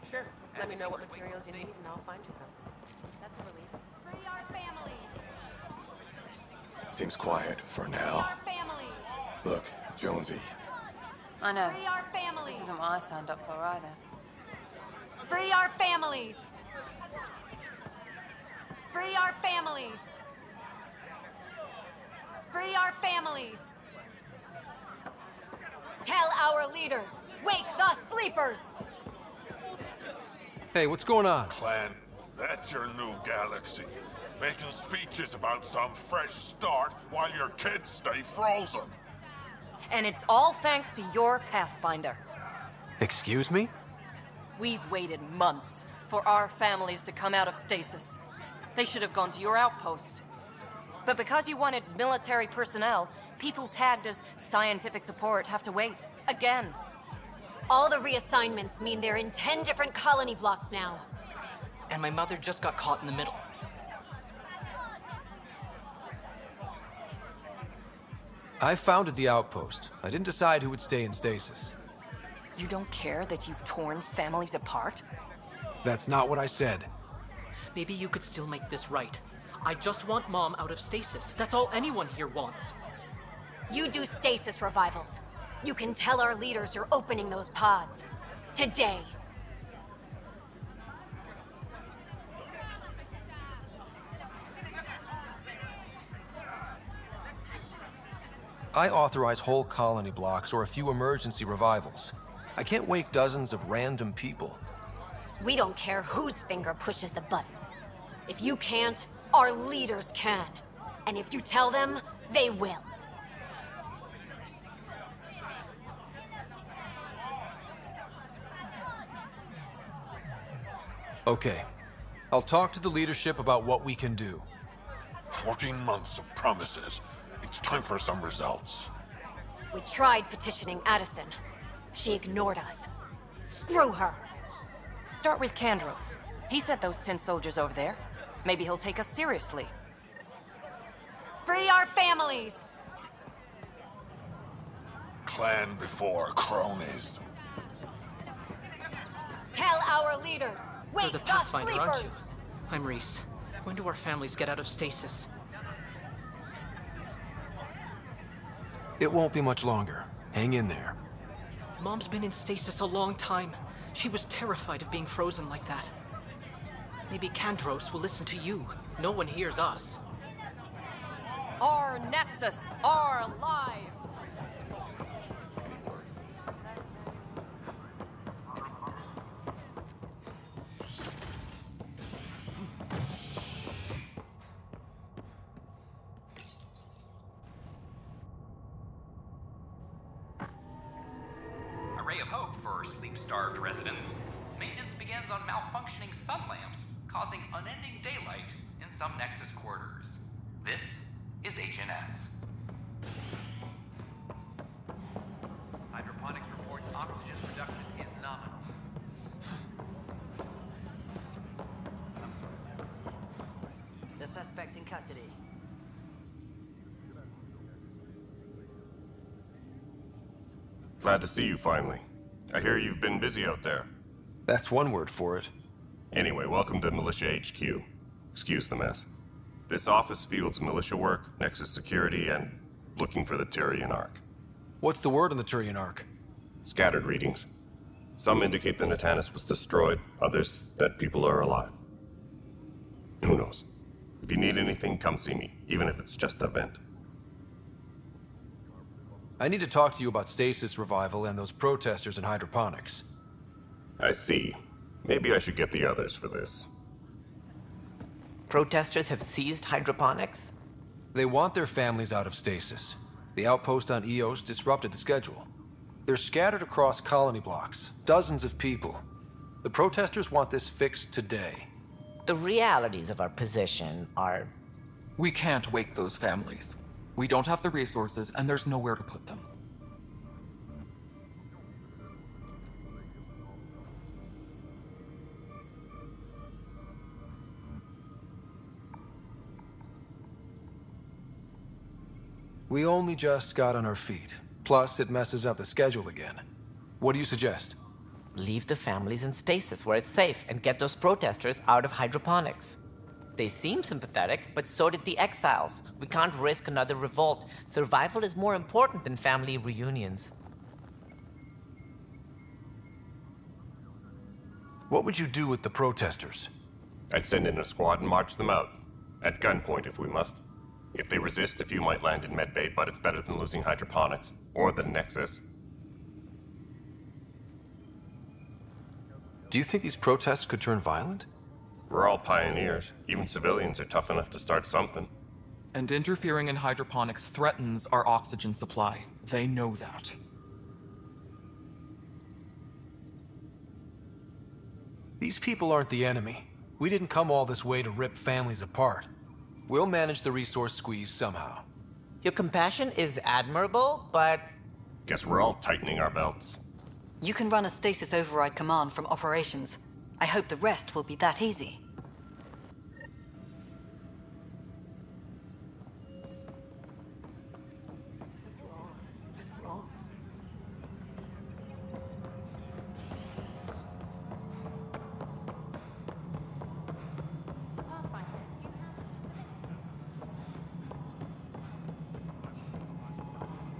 Sure. Let me know what materials you need and I'll find you something. That's a relief. Free our families! Seems quiet for Free now. our families! Look, Jonesy. I know. Free our families! This isn't what I signed up for either. Free our families! Free our families! Free our families! Tell our leaders, wake the sleepers! Hey, what's going on? Clan, that's your new galaxy. Making speeches about some fresh start while your kids stay frozen. And it's all thanks to your Pathfinder. Excuse me? We've waited months for our families to come out of stasis. They should have gone to your outpost. But because you wanted military personnel, people tagged as scientific support have to wait. Again. All the reassignments mean they're in 10 different colony blocks now. And my mother just got caught in the middle. I founded the outpost. I didn't decide who would stay in stasis. You don't care that you've torn families apart? That's not what I said. Maybe you could still make this right. I just want Mom out of stasis. That's all anyone here wants. You do stasis revivals. You can tell our leaders you're opening those pods. Today. I authorize whole colony blocks or a few emergency revivals. I can't wake dozens of random people. We don't care whose finger pushes the button. If you can't, our leaders can. And if you tell them, they will. Okay. I'll talk to the leadership about what we can do. 14 months of promises. It's time for some results. We tried petitioning Addison. She ignored us. Screw her. Start with Kandros. He sent those 10 soldiers over there. Maybe he'll take us seriously. Free our families! Clan before cronies. Tell our leaders, You're wake the the Pathfinder, aren't you? sleepers! I'm Reese. When do our families get out of stasis? It won't be much longer. Hang in there. Mom's been in stasis a long time. She was terrified of being frozen like that. Maybe Kandros will listen to you. No one hears us. Our Nexus, our lives! A ray of hope for sleep-starved residents. Maintenance begins on malfunctioning sun lamps, causing unending daylight in some Nexus quarters. This is HNS. Hydroponics reports oxygen production is nominal. The suspect's in custody. Glad to see you finally. I hear you've been busy out there. That's one word for it. Anyway, welcome to Militia HQ. Excuse the mess. This office fields militia work, Nexus security, and looking for the Turian Ark. What's the word on the Turian Ark? Scattered readings. Some indicate the Natanus was destroyed, others that people are alive. Who knows? If you need anything, come see me, even if it's just a vent. I need to talk to you about stasis revival and those protesters in hydroponics. I see. Maybe I should get the others for this. Protesters have seized hydroponics? They want their families out of stasis. The outpost on Eos disrupted the schedule. They're scattered across colony blocks, dozens of people. The protesters want this fixed today. The realities of our position are... We can't wake those families. We don't have the resources, and there's nowhere to put them. We only just got on our feet. Plus, it messes up the schedule again. What do you suggest? Leave the families in stasis where it's safe and get those protesters out of hydroponics. They seem sympathetic, but so did the exiles. We can't risk another revolt. Survival is more important than family reunions. What would you do with the protesters? I'd send in a squad and march them out. At gunpoint if we must. If they resist, a few might land in medbay, but it's better than losing hydroponics. Or the Nexus. Do you think these protests could turn violent? We're all pioneers. Even civilians are tough enough to start something. And interfering in hydroponics threatens our oxygen supply. They know that. These people aren't the enemy. We didn't come all this way to rip families apart. We'll manage the resource squeeze somehow. Your compassion is admirable, but... Guess we're all tightening our belts. You can run a stasis override command from operations. I hope the rest will be that easy.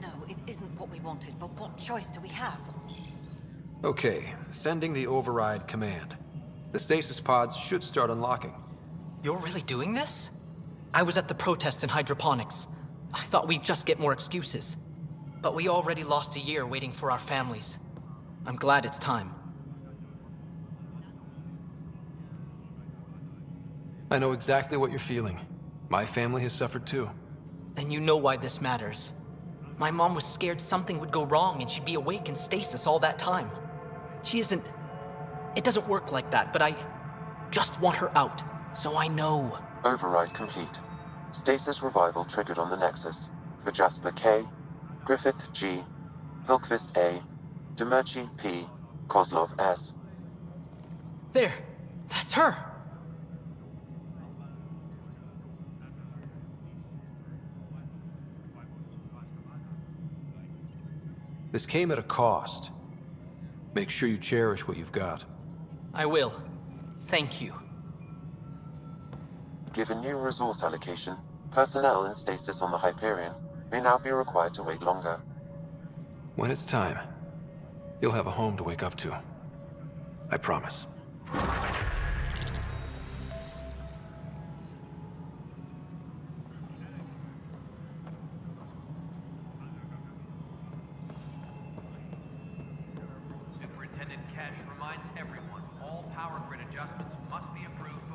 No, it isn't what we wanted, but what choice do we have? Okay, sending the override command. The stasis pods should start unlocking. You're really doing this? I was at the protest in hydroponics. I thought we'd just get more excuses. But we already lost a year waiting for our families. I'm glad it's time. I know exactly what you're feeling. My family has suffered too. Then you know why this matters. My mom was scared something would go wrong and she'd be awake in stasis all that time. She isn't... It doesn't work like that, but I just want her out, so I know. Override complete. Stasis revival triggered on the Nexus. For Jasper K, Griffith G, Hilkvist A, Demerchi P, Kozlov S. There! That's her! This came at a cost. Make sure you cherish what you've got. I will. Thank you. Given new resource allocation, personnel in stasis on the Hyperion may now be required to wait longer. When it's time, you'll have a home to wake up to. I promise. Superintendent Cash reminds everyone all power grid adjustments must be approved